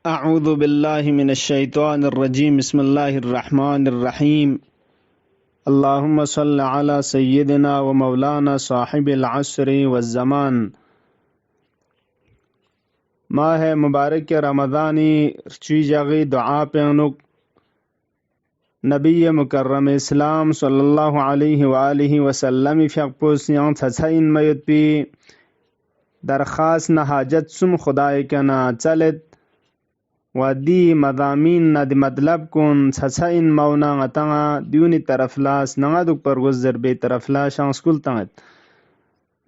أعوذ بالله من الشيطان الرجيم بسم الله الرحمن الرحيم اللهم صل على سيدنا ومولانا صاحب العصر والزمان ماہ مبارک رمضانی رچی جاغی دعا پینک نبی مکرم اسلام صلی اللہ علیہ وآلہ وسلم فیق پوسیان تھسین میت پی درخواست نحاجت سم خدای کنا چلت ودی مضامین ند مطلب کن سسین مونا غتنگا دیونی طرفلاس نغدک پرگزر بی طرفلا شانسکول تنگت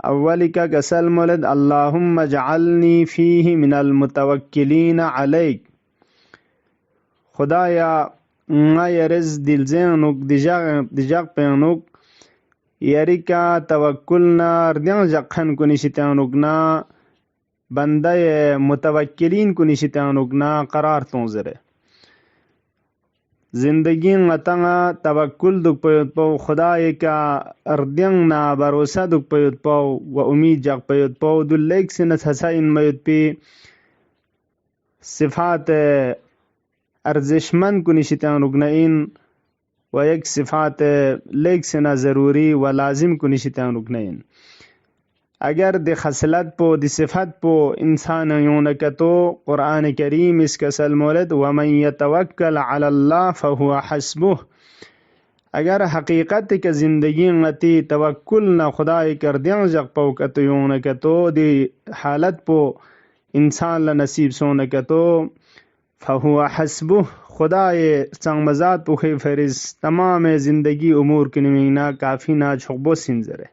اولی کا گسل مولد اللهم اجعلنی فیه من المتوکلین علیک خدایا nga yariz dilzenuk dijaq penuk yarika tawakkulna rdyan jaqhan kunishitenuk na بندہ متوکلین کو نشتانوگنا قرار تونزره زندگی غتنگا توکل دک پیوت پاو خدای کا اردینگ نا بروسہ دک پیوت پاو و امید جاق پیوت پاو دو لیک سنت حسین میوت پی صفات ارزشمند کو نشتانوگنا این و یک صفات لیک سنا ضروری و لازم کو نشتانوگنا این اگر دی خصلت پو دی صفت پو انسان یونکتو قرآن کریم اس کا سلمولد ومن یتوکل علی اللہ فهو حسبه اگر حقیقت کا زندگی غتی توکل نہ خدای کردیاں جگ پو کتو یونکتو دی حالت پو انسان لنصیب سونکتو فهو حسبه خدای سنگ مزاد پو خی فرز تمام زندگی امور کنمینا کافی نا چھقبو سنزره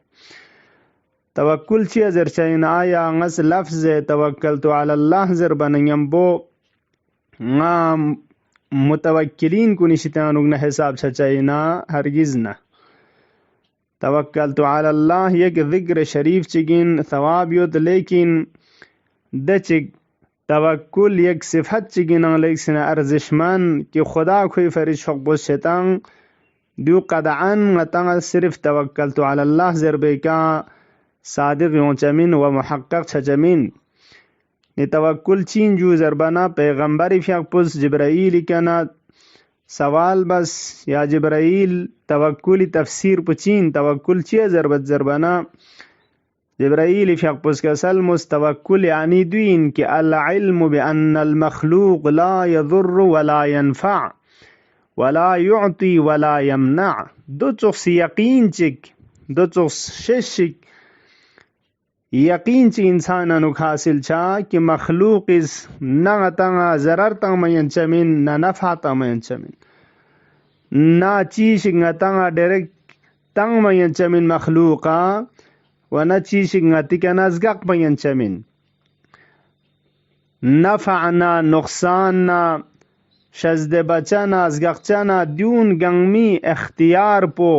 توکل چی ازر چاین آیا غس لفظ توکلتو علی اللہ زر بنیم بو غا متوکلین کو نشتانوگ نہ حساب چچائینا ہرگز نہ توکلتو علی اللہ یک ذکر شریف چگین ثواب یود لیکن دچگ توکل یک صفت چگین لیکن ارزشمن کہ خدا کوئی فرش حق بو شیطان دیو قدعان غتنگ صرف توکلتو علی اللہ زر بیکا صادق یونچمین و محقق چچمین نی توکل چین جو زربنا پیغمبری فیق پس جبرائیل کنا سوال بس یا جبرائیل توکلی تفسیر پچین توکل چی زربنا جبرائیل فیق پس کا سلمس توکل یعنی دوین کہ العلم بان المخلوق لا يضر ولا ينفع ولا يعطي ولا يمنع دو چخص یقین چک دو چخص ششک یقین چی انسان انوک حاصل چا کہ مخلوق اس نہ تنگا ضرر تنگ مین چمین نہ نفع تنگ مین چمین نہ چیشک نہ تنگا ڈیریکٹ تنگ مین چمین مخلوقا و نہ چیشک نہ تکن ازگق مین چمین نفع نہ نقصان نہ شزد بچا نہ ازگق چنا دیون گنگمی اختیار پو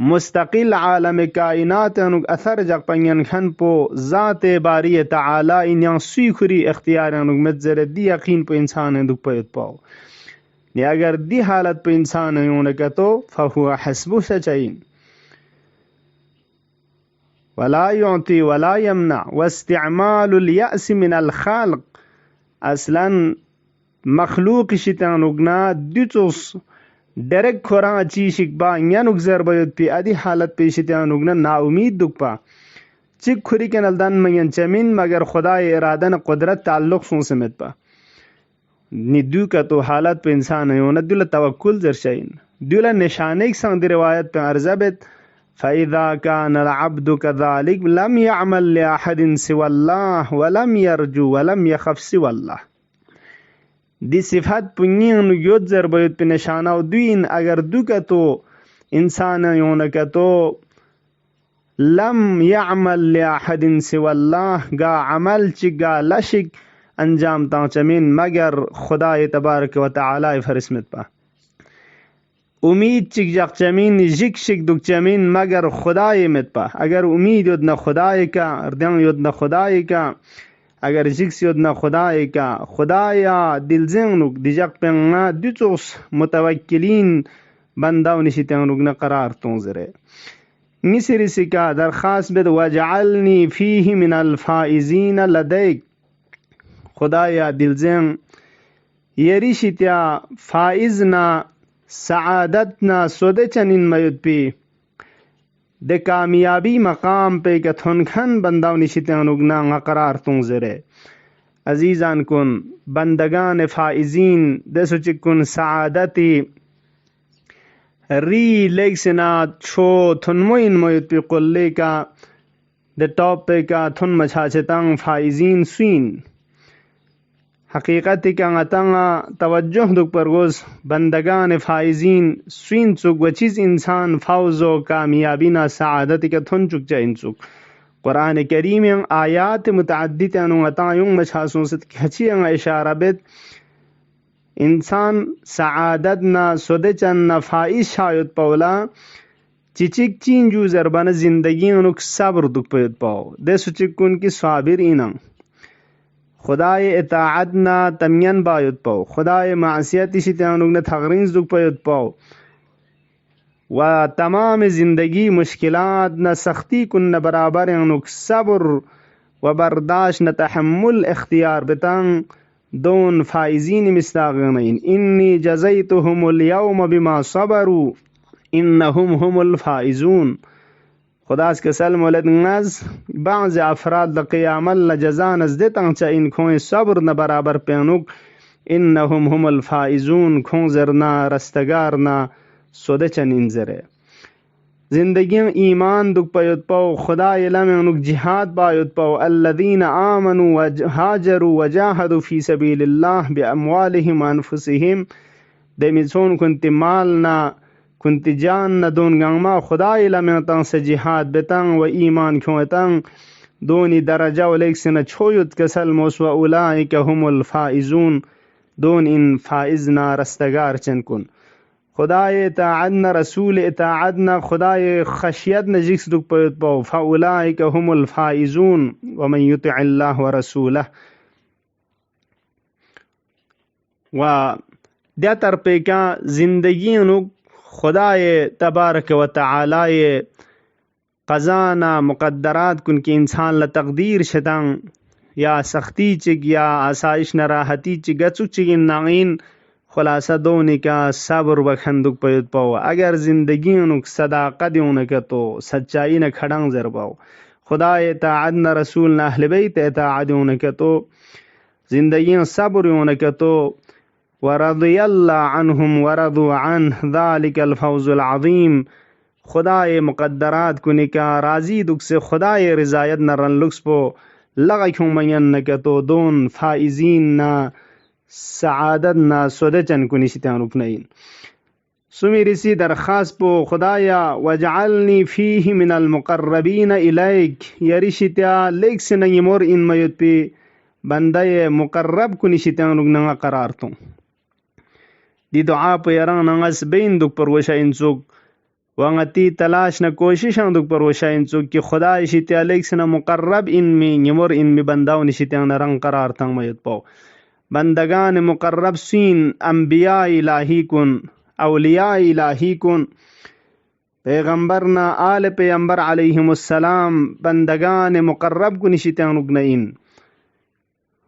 مستقل عالم کائنات انوک اثر جگ پنین کھن پو ذات باری تعالی ان yang سوی خری اختیار انوک متزر دی یقین پو انسان اندوک پیت پاو نی اگر دی حالت پو انسان یونکتو فهو حسبو سچائین ولا يعطي ولا يمنع واستعمال اليأس من الخالق اصلا مخلوق شتانوگنا دیتوس ڈیریکٹ کھوراں چیشک با نگ زر بیت پی ادی حالت پیشتیانوگنا نا امید دک پا چک کھری کے نلدن مین چمین مگر خدا ارادن قدرت تعلق سون سمت پا نی دو کا تو حالت پہ انسان یونا دولا توکل زرشین دولا نشانیک سنگ دی روایت پہ ارزبت فَإِذَا كَانَ الْعَبْدُ كَذَلِكَ لَمْ يَعْمَلْ لِأَحَدٍ سِوَى اللَّهِ وَلَمْ يَرْجُ وَلَمْ يَخَفْ سِوَى اللَّهِ دی صفت پنین یود زر بیت پی نشانہ و دوین اگر دو کتو انسان یونکتو لم یعمل لأحد سوى اللہ گا عمل چگا لشک انجام تانچمین مگر خدا تبارک و تعالی فرسمت پا امید چک جق چمین جک شک دک چمین مگر خدا مت پا اگر امید یود نہ خدا کا اردن یود نہ خدا کا اگر جکس یود نہ خدای کا خدایا دل زنگ دیجق پنگا دیتوس متوکلین بنداو نشیتنگ نہ قرار تونزرے مصری سکا درخواست بد وجعلنی فیہ من الفائزین لدیک خدایا دل زنگ يريشتيا فائزنا سعادتنا سودچنين ميد پی د کامیابی مقام پہ کتھن کھن بنداو نشتیان اگنا قرار تنظرے عزیزان کن بندگان فائزین دسو چکن سعادتی ری لیکسنا چھو تھنموین ميد پی قلے کا د ٹاپ پہ کا تھن مچھاچتان فائزین سوین حقیقت کا غتنگا توجہ دک پرگوز بندگان فائزین سوین چک و چیز انسان فوز و کامیابی نا سعادت کا تھن چک چین چک قرآن کریم آیات متعدد انو غتان یوں مچھاسوں ست کھچی اشارہ بیت انسان سعادت نا سودچن نا فائز شاید پولا چچک چین جو زربان زندگی انو صبر دک پید پاو دے سچکن کی صابر اینن خدای اطاعتنا تمین باید پاو خدای معصیتی شتیانوگنا تغرینز دک باید پاو و تمام زندگی مشکلات نا سختی کن برابر انوک صبر و برداشت نا تحمل اختیار بتان دون فائزین مستاغنین انی جزیتهم اليوم بما صبروا انهم هم الفائزون خداس کسل مولد نز بعض افراد لقیام اللہ جزان از دیتاں چا ان کھوئیں صبر نہ برابر پینوک انہم هم الفائزون کھون زرنا رستگارنا سودے چنین زرے زندگی ایمان دک پیوت پاو خدا علم انک جہاد پایوت پاو الذین آمنوا وهاجروا وجاہدوا فی سبیل اللہ باموالہم انفسہم دیمیچون کنتی مالنا كنت جان دون گنگما خدای لمنتان سے جہاد بتان و ایمان کھوتان دونی درجہ ولیکسن چھویت کسل موس و اولئک هم الفائزون دون ان فائزنا رستگار چنکن خدای اطاعتنا رسول اطاعتنا خدای خشیتنا جکس دک پیت پاو فاولئک هم الفائزون ومن یطع اللہ ورسولہ و دیا ترپیکا زندگی انوک خدای تبارک و تعالی قضانا مقدرات کن کہ انسان لتقدیر شتان یا سختی چگ یا آسائش نراحتی چگ گچک چگن ناغین خلاصہ دونی کا صبر بخندک پیت پاو اگر زندگی انک صداقت اونکتو سچائی نہ کھڑنگ زر پاو خدای اطاعت نہ رسول نہ اہل بیت اطاعت اونکتو زندگی صبر اونکتو ورضی اللہ عنہم ورضوا عنہ ذالک الفوز العظیم خدای مقدرات کو نکا راضی دک سے خدای رضایت نہ رن لکس پو لغا کیوں مین نکتو دون فائزین نا سعادت نا سودچن کو نشتیان اپنین سمی رسی درخواست پو خدایا وجعلنی فیہ من المقربین الیک یریشتیا لیک سے نگی مور ان میت پی بندہ مقرب کو نشتیان اگنگا قرار تو دی دعا پہ یران نغس بین دک پر وشا انسوک وانگتی تلاش نہ کوشش دک پر وشا انسوک کہ خدا شتیا لیک سنا مقرب ان میں نمور ان میں بنداو نشتیان رنگ قرار تنگ میت پاو بندگان مقرب سین انبیاء الہی کن اولیاء الہی کن پیغمبرنا آل پیغمبر علیہم السلام بندگان مقرب کو نشتیان اگنین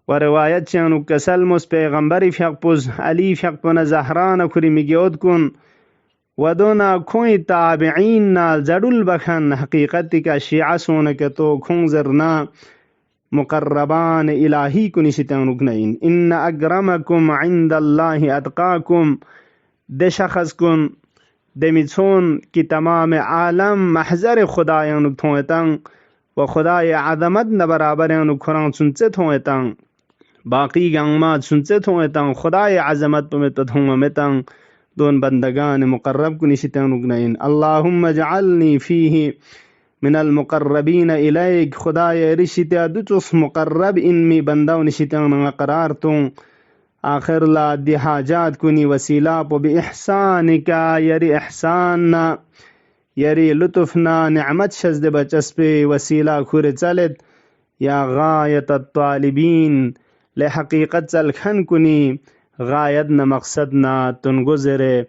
و روایت چانو کسلمس پیغمبری فیق پوز علی فیق پونا زہران کری مگیود کن و دونا کوئی تابعین نا زڑل بکھن حقیقت کا شیعہ سونکتو کھون زرنا مقربان الہی کو نشتیان اگنین ان اگرمکم عند اللہ اتقاکم دے شخص کن دمیچون کی تمام عالم محضر خدایان اگتھویتاں و خدای عظمت نبرابرین اگکھران سنچت ہویتاں باقی گنگمات سنچت ہویتاں خدای عظمت پمیتت ہونگمیتاں دون بندگان مقرب کو نشتیان اگنین اللہم اجعلنی فیہ من المقربین الیک خدای رشتیا دچس مقرب ان می بنداو نشتیان قرار توں آخر لا دی حاجات کنی وسیلہ پو بی احسانکا یری احساننا یری لطفنا نعمت شزد بچس پہ وسیلہ کھور چلت یا غایت الطالبین لحقیقت چلکھن کنی غایت نہ مقصد نہ تن گزرے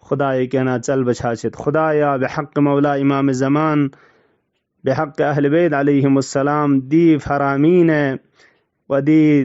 خدای کے نا چل بچھاچت خدایا بحق مولا امام زمان بحق اہل بیت علیہم السلام دی فرامین و دی